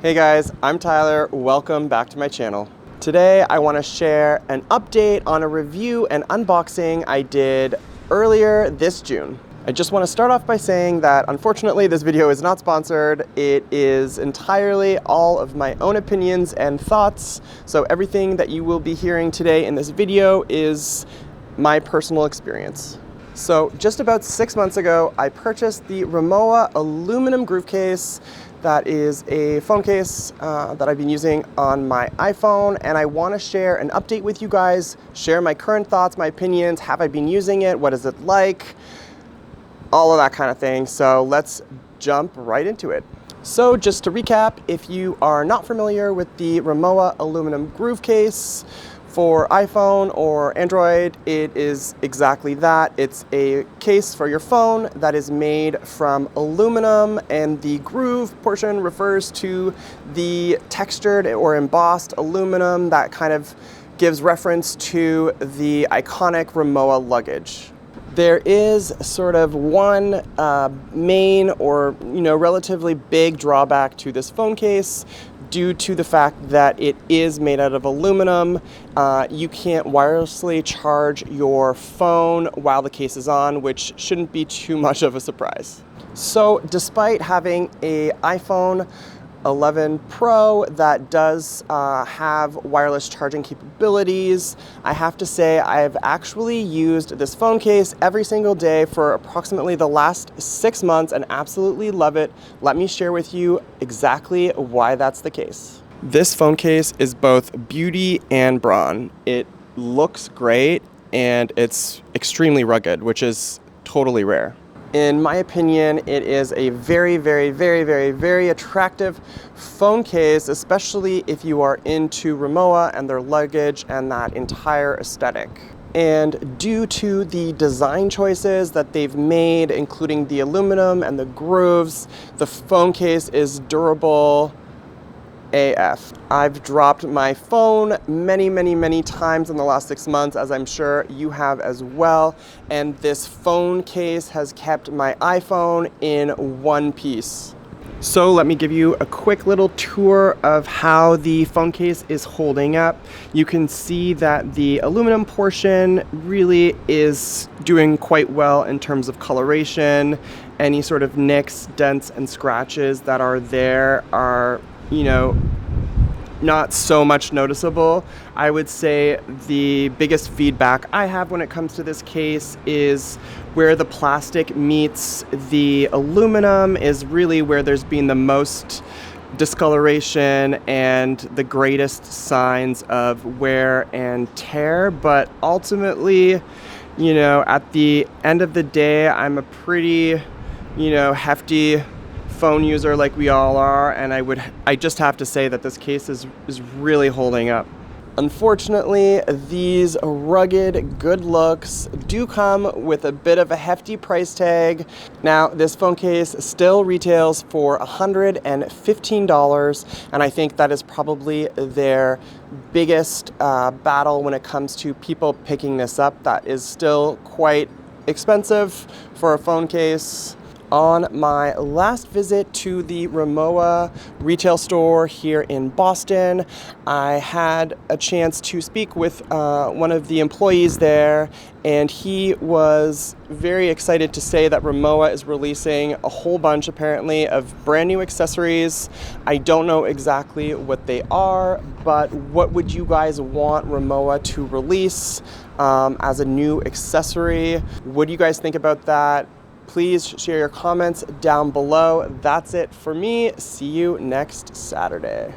Hey guys, I'm Tyler. Welcome back to my channel. Today I want to share an update on a review and unboxing I did earlier this June. I just want to start off by saying that unfortunately this video is not sponsored. It is entirely all of my own opinions and thoughts, so everything that you will be hearing today in this video is my personal experience. So just about 6 months ago, I purchased the Rimowa Aluminum Groove Case. That is a phone case that I've been using on my iPhone, and I want to share an update with you guys, share my current thoughts, my opinions, have I been using it, what is it like, all of that kind of thing. So let's jump right into it. So just to recap, if you are not familiar with the Rimowa Aluminum Groove Case, for iPhone or Android, it is exactly that. It's a case for your phone that is made from aluminum, and the groove portion refers to the textured or embossed aluminum that kind of gives reference to the iconic Rimowa Luggage. There is sort of one main or relatively big drawback to this phone case due to the fact that it is made out of aluminum. You can't wirelessly charge your phone while the case is on, which shouldn't be too much of a surprise. So despite having an iPhone 11 Pro that does have wireless charging capabilities, I have to say I've actually used this phone case every single day for approximately the last 6 months and absolutely love it. Let me share with you exactly why that's the case. This phone case is both beauty and brawn. It looks great and it's extremely rugged, which is totally rare. In my opinion, it is a very attractive phone case, especially if you are into Rimowa and their luggage and that entire aesthetic. And due to the design choices that they've made, including the aluminum and the grooves, the phone case is durable AF. I've dropped my phone many times in the last 6 months, as I'm sure you have as well, and this phone case has kept my iPhone in one piece. So let me give you a quick little tour of how the phone case is holding up. You can see that the aluminum portion really is doing quite well in terms of coloration. Any sort of nicks, dents, and scratches that are there are not so much noticeable. I would say the biggest feedback I have when it comes to this case is where the plastic meets the aluminum is really where there's been the most discoloration and the greatest signs of wear and tear. But ultimately, at the end of the day, I'm a pretty, hefty phone user like we all are, and I just have to say that this case is really holding up. Unfortunately, these rugged good looks do come with a bit of a hefty price tag. Now, this phone case still retails for $115, and I think that is probably their biggest battle when it comes to people picking this up. That is still quite expensive for a phone case. On my last visit to the Rimowa retail store here in Boston, I had a chance to speak with one of the employees there, and he was very excited to say that Rimowa is releasing a whole bunch, apparently, of brand new accessories. I don't know exactly what they are, but what would you guys want Rimowa to release as a new accessory? What do you guys think about that? Please share your comments down below. That's it for me. See you next Saturday.